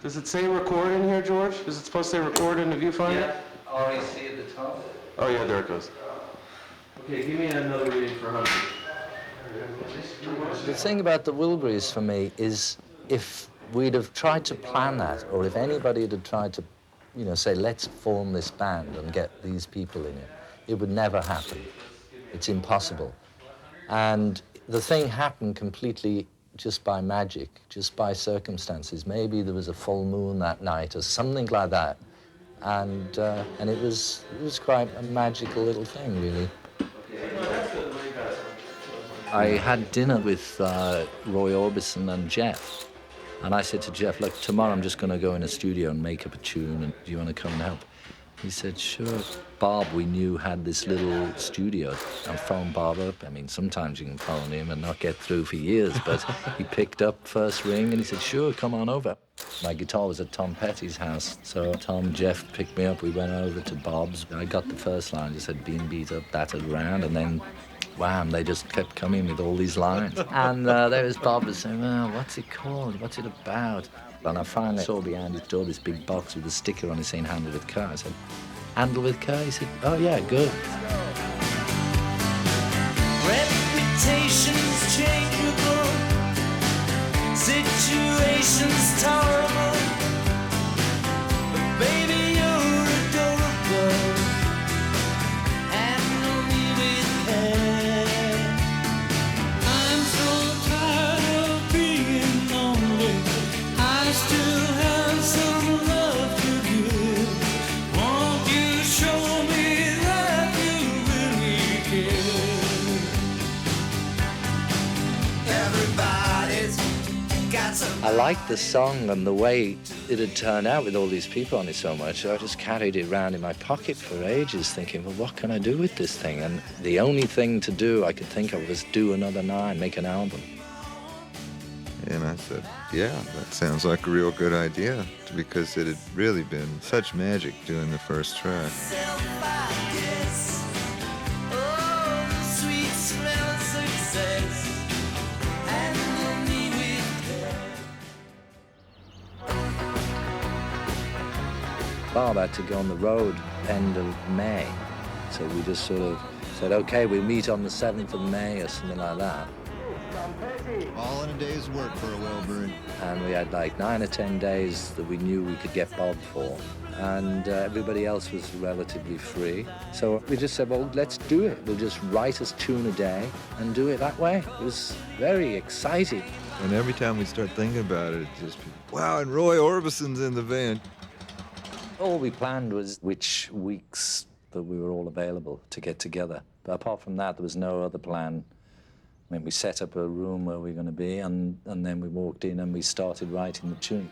Does it say record in here, George? Is it supposed to say record in the viewfinder? Yeah, REC at the top. Oh yeah, there it goes. Okay, give me another reading for 100. The thing about the Wilburys for me is if we'd have tried to plan that, or if anybody had tried to, you know, say, let's form this band and get these people in it would never happen. It's impossible. And the thing happened completely just by magic, just by circumstances. Maybe there was a full moon that night or something like that. And it was quite a magical little thing, really. I had dinner with Roy Orbison and Jeff. And I said to Jeff, look, tomorrow I'm just going to go in a studio and make up a tune, and do you want to come and help? He said, sure. Bob, we knew, had this little studio. I phoned Bob up. I mean, sometimes you can phone him and not get through for years, but he picked up first ring and he said, sure, come on over. My guitar was at Tom Petty's house, so Tom and Jeff picked me up. We went over to Bob's. I got the first line, just said, been beat up, battered around, and then wham, they just kept coming with all these lines. And there was Bob was saying, well, what's it called? What's it about? And I finally saw behind his door this big box with a sticker on it saying handle with care. I said, handle with care? He said, oh yeah, good. Reputations changeable, situations tolerable, but baby, you're adorable, handle me with care. I'm so tired of being lonely, I still have some love to give. Won't you show me that you really care? Everybody's got some. I liked the song and the way it had turned out with all these people on it so much. I just carried it around in my pocket for ages thinking, well, what can I do with this thing? And the only thing to do I could think of was do another 9, make an album. And I said, yeah, that sounds like a real good idea, because it had really been such magic doing the first track. Oh, the sweet smell of success, handle me with care. Bob had to go on the road end of May. So we just sort of said, okay, we'll meet on the 7th of May or something like that. All in a day's work for a Wilbury. And we had like 9 or 10 days that we knew we could get Bob for. And everybody else was relatively free. So we just said, well, let's do it. We'll just write a tune a day and do it that way. It was very exciting. And every time we start thinking about it, it's just, wow, and Roy Orbison's in the band. All we planned was which weeks that we were all available to get together. But apart from that, there was no other plan. I mean, we set up a room where we were going to be, and then we walked in and we started writing the tune.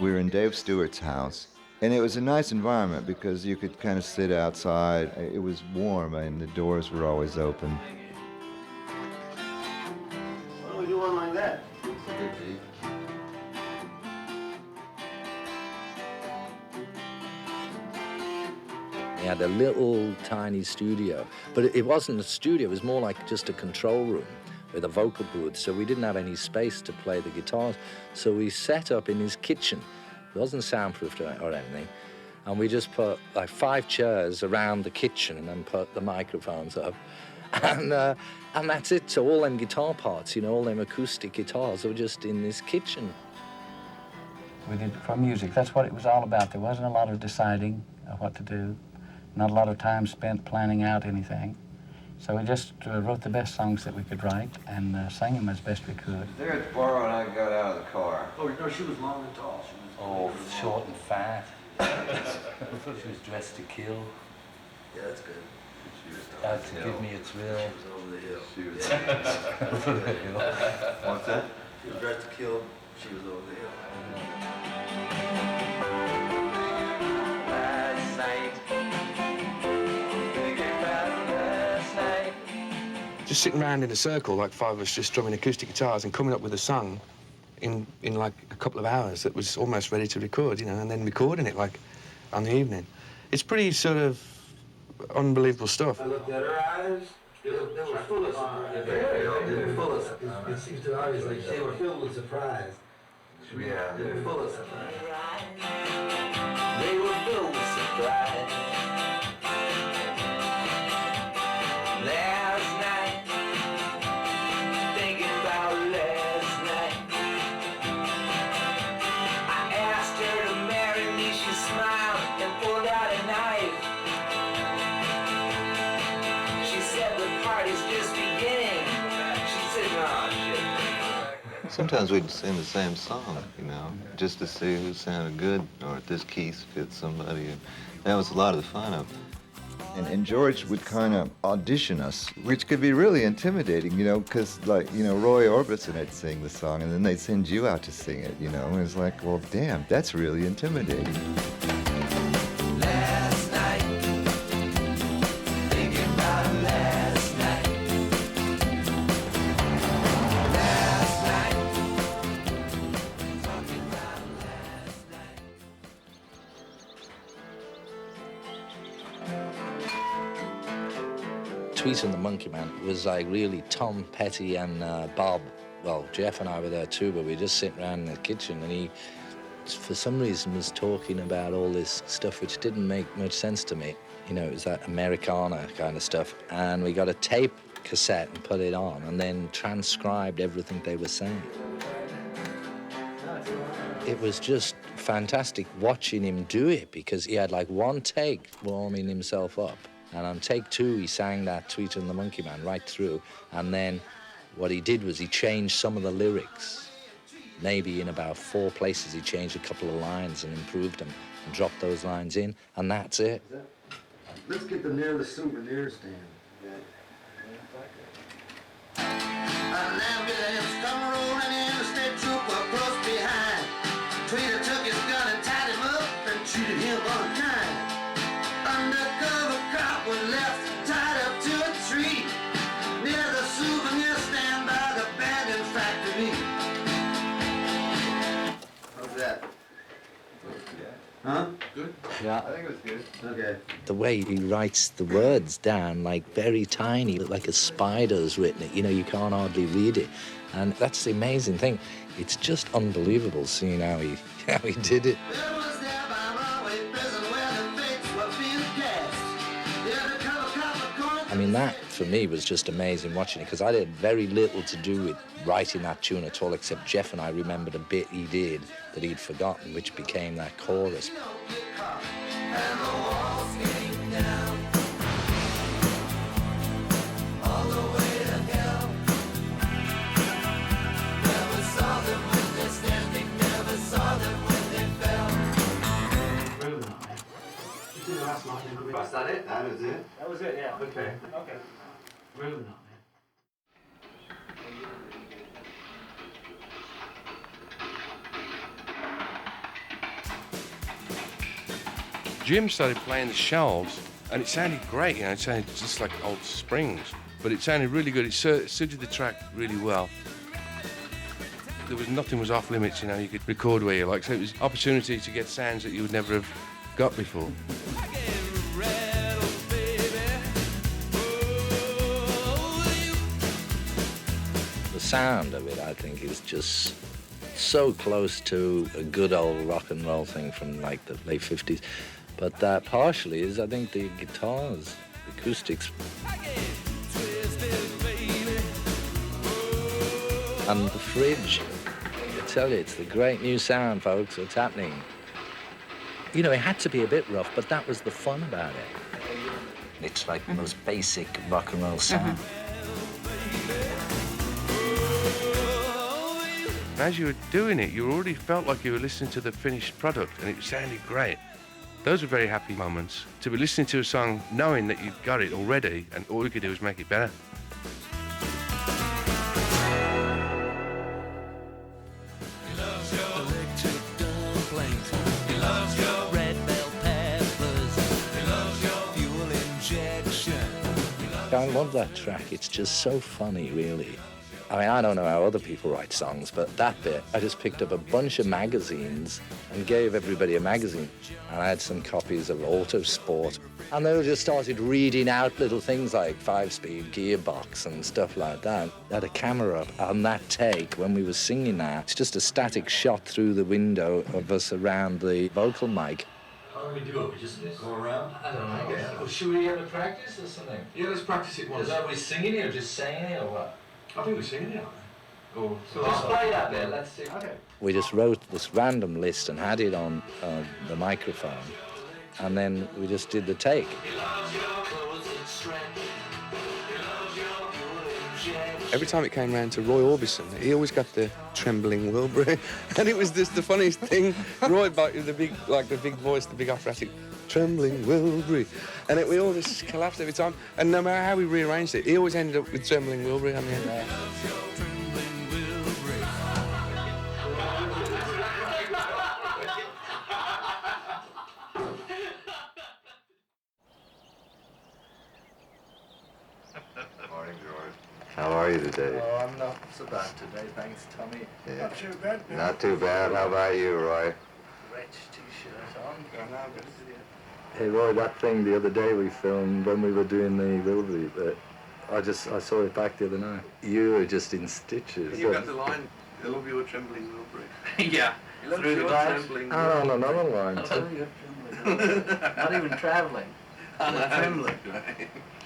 We were in Dave Stewart's house, and it was a nice environment because you could kind of sit outside. It was warm, and the doors were always open. Why don't we do one like that? We had a little tiny studio, but it wasn't a studio, it was more like just a control room with a vocal booth, so we didn't have any space to play the guitars. So we set up in his kitchen. It wasn't soundproofed or anything, and we just put like 5 chairs around the kitchen and then put the microphones up. And that's it, so all them guitar parts, you know, all them acoustic guitars were just in this kitchen. We did for music, that's what it was all about. There wasn't a lot of deciding what to do. Not a lot of time spent planning out anything. So we just wrote the best songs that we could write and sang them as best we could. There at the bar when I got out of the car. Oh, no, she was long and tall. She was Short and fat. She was dressed to kill. Yeah, that's good. Out to give me a thrill. Over the hill. She was Over the hill. What's that? She was dressed to kill. She was over the hill. Last night, thinking about last night. just sitting around in a circle, like 5 of us, just strumming acoustic guitars and coming up with a song in like a couple of hours that was almost ready to record, you know, and then recording it like on the evening. It's pretty sort of unbelievable stuff. I looked at her eyes. They were full of surprise. They were full of surprise. It seems to us like they were filled with surprise. Yeah, they were full of surprise. They were filled with surprise. Last night, thinking about last night, I asked her to marry me. She smiled and pulled out a knife. She said the party's just beginning. She said, "Oh shit." Sometimes we'd sing the same song, you know, just to see who sounded good or if this key fit somebody. That was a lot of the fun of it. And George would kind of audition us, which could be really intimidating, you know, because, like, you know, Roy Orbison would sing the song, and then they'd send you out to sing it, you know, and it's like, well, damn, that's really intimidating. Last night, thinking about last night. Last night, talking about last night. Tweet and the Monkey Man was like really Tom Petty and Bob. Well, Jeff and I were there too, but we just sitting around in the kitchen, and he, for some reason, was talking about all this stuff which didn't make much sense to me. You know, it was that Americana kind of stuff. And we got a tape cassette and put it on, and then transcribed everything they were saying. It was just fantastic watching him do it, because he had like one take warming himself up. And on take two, he sang that Tweet and the Monkey Man right through. And then what he did was he changed some of the lyrics. Maybe in about 4 places, he changed a couple of lines and improved them and dropped those lines in, and that's it. Let's get them near the souvenir stand. An ambulance come rolling in, a state trooper close behind. Tweeter took his gun and tied him up and treated him unkind. Undercover cop was left tied up to a tree near the souvenir stand by the abandoned factory. How's that? Huh? Good? Yeah. I think it was good. Okay. The way he writes the words down, like very tiny, like a spider's written it. You know, you can't hardly read it. And that's the amazing thing. It's just unbelievable seeing how he did it. Bill was there by Runway Prison where the fates were being cast. The undercover cop of course. I mean, that for me was just amazing watching it, because I had very little to do with writing that tune at all, except Jeff and I remembered a bit he did that he'd forgotten, which became that chorus. And the walls came down all the way to hell. Never saw them when they're standing, never saw them when they fell. Really not, man. You did the last line. Was that it? That was it. That was it, yeah. Okay. Okay. Really not, man. Jim started playing the shelves, and it sounded great, you know, it sounded just like old Springs, but it sounded really good. It suited the track really well. There was nothing was off limits, you know, you could record where you like, so it was opportunity to get sounds that you would never have got before. The sound of it, I think, is just so close to a good old rock and roll thing from like the late 50s. But that partially is, I think, the guitars, the acoustics. And the fridge. I tell you, it's the great new sound, folks. What's happening? You know, it had to be a bit rough, but that was the fun about it. It's like the most basic rock and roll sound. As you were doing it, you already felt like you were listening to the finished product, and it sounded great. Those were very happy moments, to be listening to a song knowing that you'd got it already, and all you could do was make it better. I love that track. It's just so funny, really. I mean, I don't know how other people write songs, but that bit, I just picked up a bunch of magazines and gave everybody a magazine. And I had some copies of Autosport. And they just started reading out little things like 5-speed gearbox and stuff like that. I had a camera on that take when we were singing that. It's just a static shot through the window of us around the vocal mic. How do we do it? We just go around? I don't know. Yeah. Well, should we ever practice or something? Yeah, let's practice it once. Are we singing it or just saying it or what? I think we're singing it, aren't we? Or so let's play that bit. Let's see. Okay. We just wrote this random list and had it on the microphone, and then we just did the take. Every time it came round to Roy Orbison, he always got the trembling Wilbury, and it was just the funniest thing. Roy, with the big voice, the big operatic, trembling Wilbury, and we all just collapsed every time. And no matter how we rearranged it, he always ended up with trembling Wilbury on the end. Morning, George. How are you today? Oh, I'm not so bad today, thanks, Tommy. Yeah. Not too bad. Not too bad. How about you, Roy? Rich t-shirt on. Hey, Roy, that thing the other day we filmed when we were doing the Willy, I saw it back the other night. You were just in stitches. You got the line, I love your trembling Wilbury. Yeah. Through the glass. Oh, no, another line. Not even traveling. Trembling.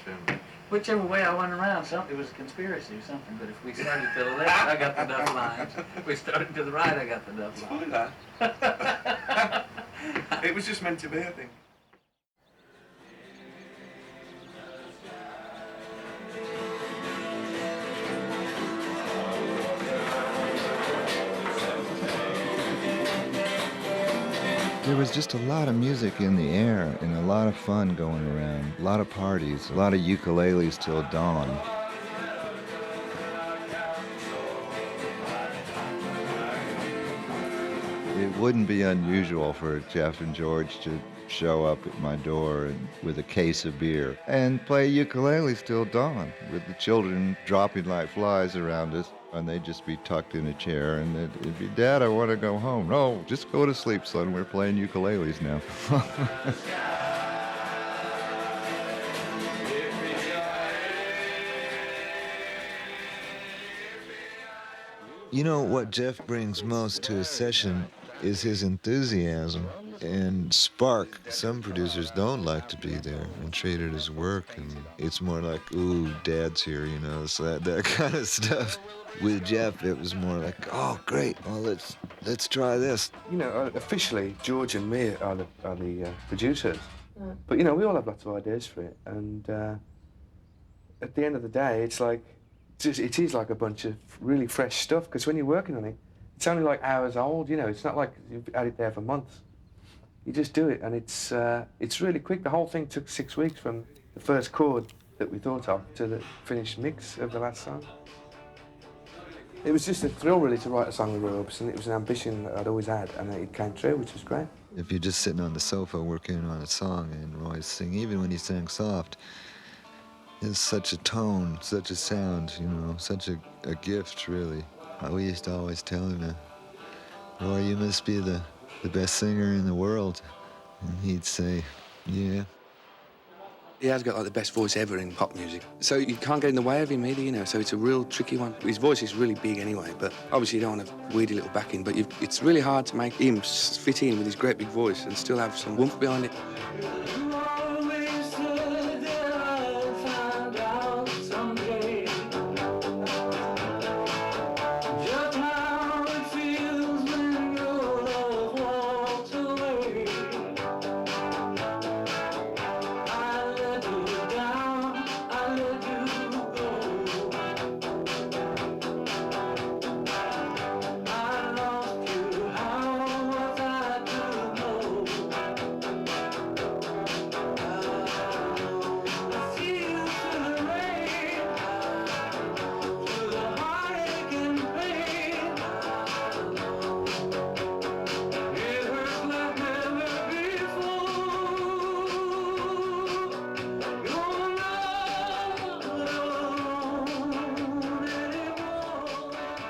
Trembling. Whichever way I went around, it was a conspiracy or something. But if we started to the left, I got the duck lines. If we started to the right, I got the duck lines. Funny that. It was just meant to be, I think. There was just a lot of music in the air and a lot of fun going around, a lot of parties, a lot of ukuleles till dawn. It wouldn't be unusual for Jeff and George to show up at my door with a case of beer and play ukulele till dawn, with the children dropping like flies around us. And they'd just be tucked in a chair, and it'd be, Dad, I want to go home. No, just go to sleep, son. We're playing ukuleles now. You know, what Jeff brings most to a session is his enthusiasm and spark. Some producers don't like to be there and treat it as work, and it's more like, ooh, Dad's here, you know, so that kind of stuff. With Jeff, it was more like, oh, great, well, let's try this. You know, officially, George and me are the producers. Yeah. But, you know, we all have lots of ideas for it. And at the end of the day, it's like, it is like a bunch of really fresh stuff, because when you're working on it, it's only like hours old, you know. It's not like you've had it there for months. You just do it, and it's really quick. The whole thing took 6 weeks from the first chord that we thought of to the finished mix of the last song. It was just a thrill, really, to write a song with Roy Orbison. It was an ambition that I'd always had, and it came true, which was great. If you're just sitting on the sofa working on a song and Roy's singing, even when he sang soft, it's such a tone, such a sound, you know, such a gift, really. We used to always tell him, Roy, you must be the best singer in the world. And he'd say, yeah. He has got like the best voice ever in pop music. So you can't get in the way of him either, you know, so it's a real tricky one. His voice is really big anyway, but obviously you don't want a weedy little backing, but it's really hard to make him fit in with his great big voice and still have some oomph behind it.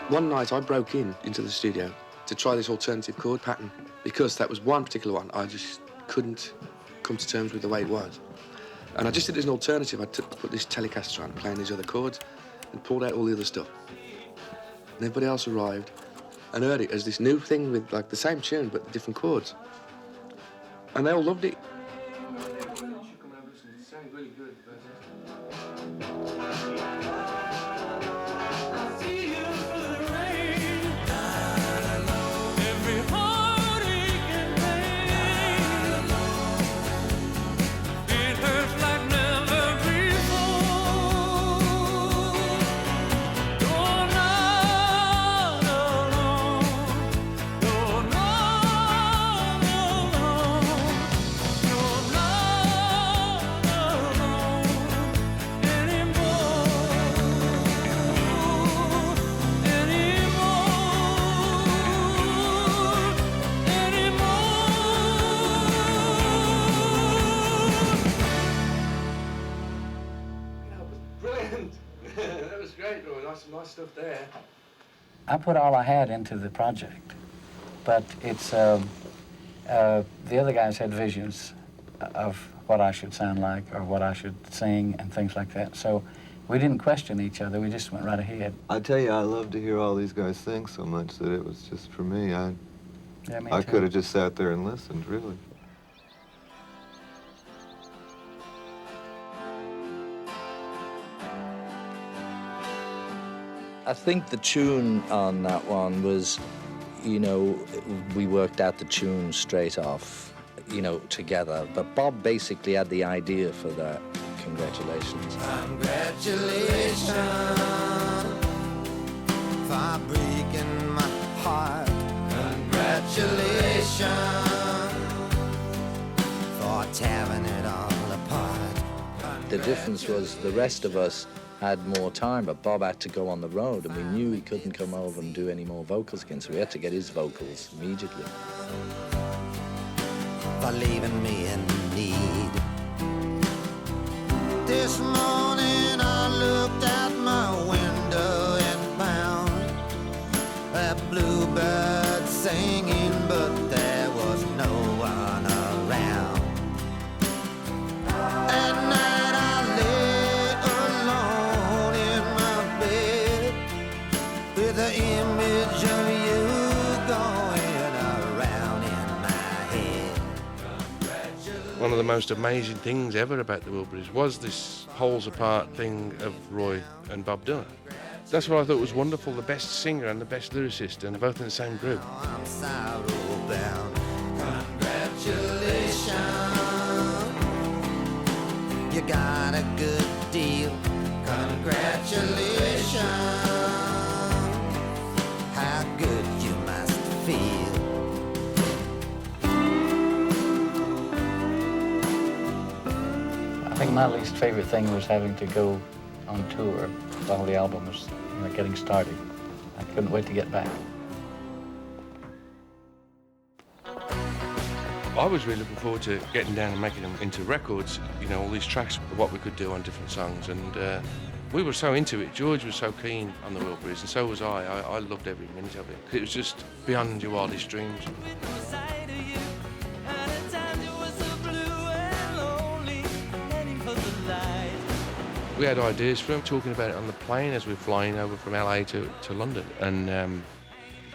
One night I broke into the studio to try this alternative chord pattern because that was one particular one I just couldn't come to terms with the way it was. And I just did it as an alternative. I put this Telecaster on, playing these other chords, and pulled out all the other stuff. And everybody else arrived and heard it as this new thing with like the same tune but different chords. And they all loved it. That was great, Roy. Nice stuff there. I put all I had into the project, but it's the other guys had visions of what I should sound like or what I should sing and things like that. So we didn't question each other. We just went right ahead. I tell you, I love to hear all these guys sing so much that it was just for me. Yeah, me I too. could have just sat there and listened, really. I think the tune on that one was, you know, we worked out the tune straight off, you know, together. But Bob basically had the idea for that. Congratulations. Congratulations for breaking my heart. Congratulations for tearing it all apart. The difference was the rest of us had more time, but Bob had to go on the road, and we knew he couldn't come over and do any more vocals again, so we had to get his vocals immediately. For leaving me in need. This morning I looked out my window and found that bluebird singing, but there was no one around. At night I lay alone in my bed with the image of you going around in my head. One of the most amazing things ever about the Wilburys was this poles apart thing of Roy and Bob Dylan. That's what I thought was wonderful, the best singer and the best lyricist, and they're both in the same group. I'm sorrow bound. Congratulations, you got a good deal. Congratulations, how good you must feel. I think my least favorite thing was having to go on tour while the album was getting started. I couldn't wait to get back. I was really looking forward to getting down and making them into records, you know, all these tracks, what we could do on different songs, and we were so into it. George was so keen on the Wilburys, and so was I. I loved every minute of it. It was just beyond your wildest dreams. We had ideas for him, talking about it on the plane as we were flying over from LA to London, and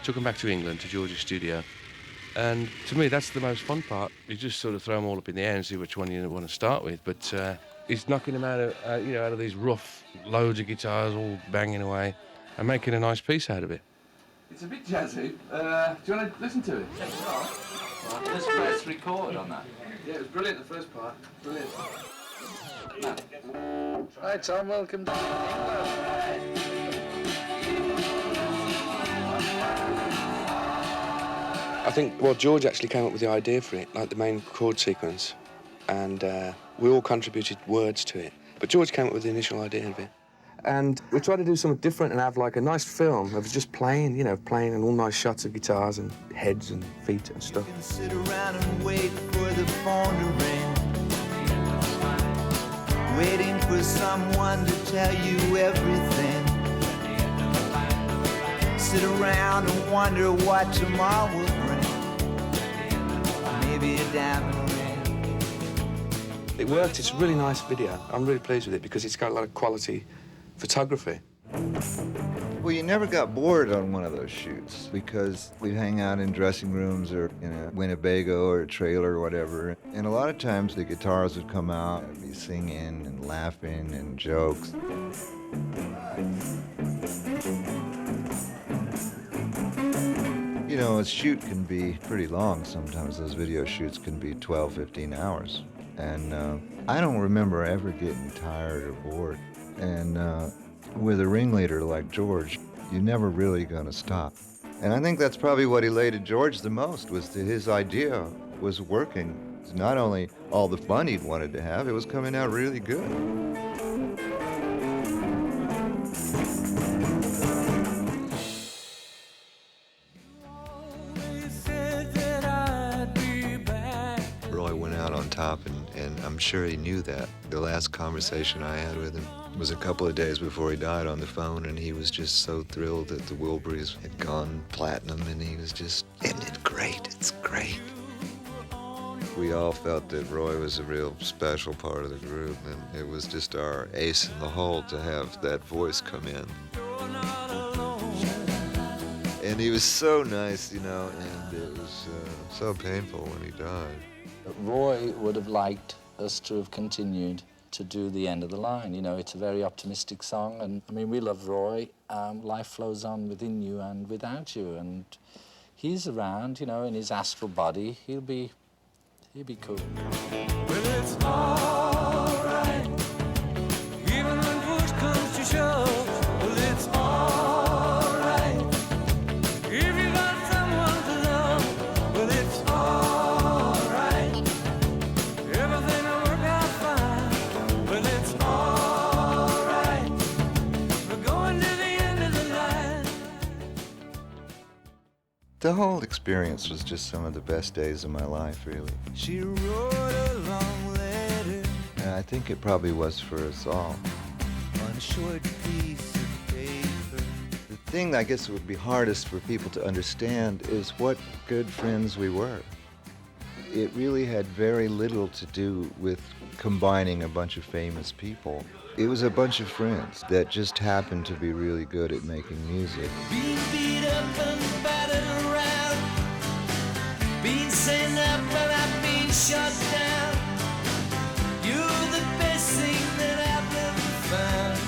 took him back to England, to George's studio. And to me, that's the most fun part. You just sort of throw them all up in the air and see which one you want to start with. But he's knocking them out of, out of these rough, loads of guitars all banging away and making a nice piece out of it. It's a bit jazzy. Do you want to listen to it? Let's press record on that. Yeah, it was brilliant, the first part. Brilliant. Hi, Tom. Welcome to England. I think, well, George actually came up with the idea for it, like the main chord sequence, and we all contributed words to it. But George came up with the initial idea of it. And we tried to do something different and have like a nice film of just playing, playing and all nice shots of guitars and heads and feet and stuff. You can sit around and wait for the phone to ring, waiting for someone to tell you everything. sit around and wonder what tomorrow will bring. Maybe a diamond ring. It worked. It's a really nice video. I'm really pleased with it because it's got a lot of quality photography. Well, you never got bored on one of those shoots because we'd hang out in dressing rooms or in a Winnebago or a trailer or whatever. And a lot of times the guitars would come out and be singing and laughing and jokes. You know, a shoot can be pretty long sometimes. Those video shoots can be 12, 15 hours. And I don't remember ever getting tired or bored. And with a ringleader like George, you're never really going to stop. And I think that's probably what elated George the most, was that his idea was working. It's not only all the fun he'd wanted to have, it was coming out really good. Roy went out on top, and I'm sure he knew that. The last conversation I had with him was a couple of days before he died on the phone, and he was just so thrilled that the Wilburys had gone platinum, and he was just, isn't it great? It's great. We all felt that Roy was a real special part of the group, and it was just our ace in the hole to have that voice come in. And he was so nice, you know, and it was so painful when he died. Roy would have liked us to have continued to do the end of the line. You know, it's a very optimistic song, and I mean, we love Roy. Life flows on within you and without you, and he's around, you know, in his astral body. He'll be cool. Well, it's all right, even when push comes to shove. Well, it's all right, if you got someone to love. Well, it's all right, everything will work out fine. Well, it's all right, we're going to the end of the line. The whole experience was just some of the best days of my life, really. She wrote a long letter And I think it probably was for us all. on a short piece of paper. The thing I guess would be hardest for people to understand is what good friends we were. It really had very little to do with combining a bunch of famous people. It was a bunch of friends that just happened to be really good at making music. Being beat up and battered around, being sent up and I've been shut down. You're the best thing that I've ever found.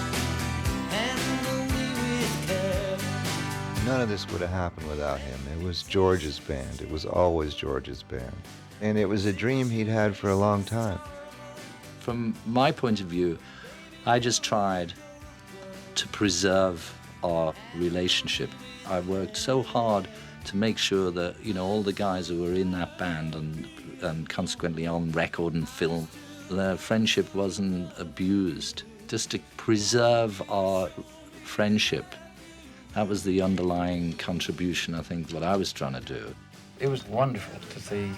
Handle me with care. None of this would have happened without him. It was George's band. It was always George's band. And it was a dream he'd had for a long time. From my point of view, I just tried to preserve our relationship. I worked so hard to make sure that, you know, all the guys who were in that band and consequently on record and film, their friendship wasn't abused. Just to preserve our friendship. That was the underlying contribution, I think, what I was trying to do. It was wonderful to see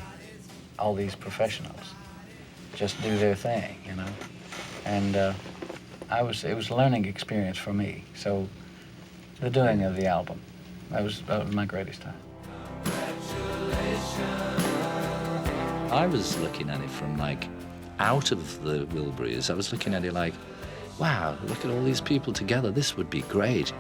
all these professionals just do their thing, you know. And it was a learning experience for me. So the doing of the album, that was my greatest time. I was looking at it from, like, out of the Wilburys. I was looking at it like, wow, look at all these people together. This would be great.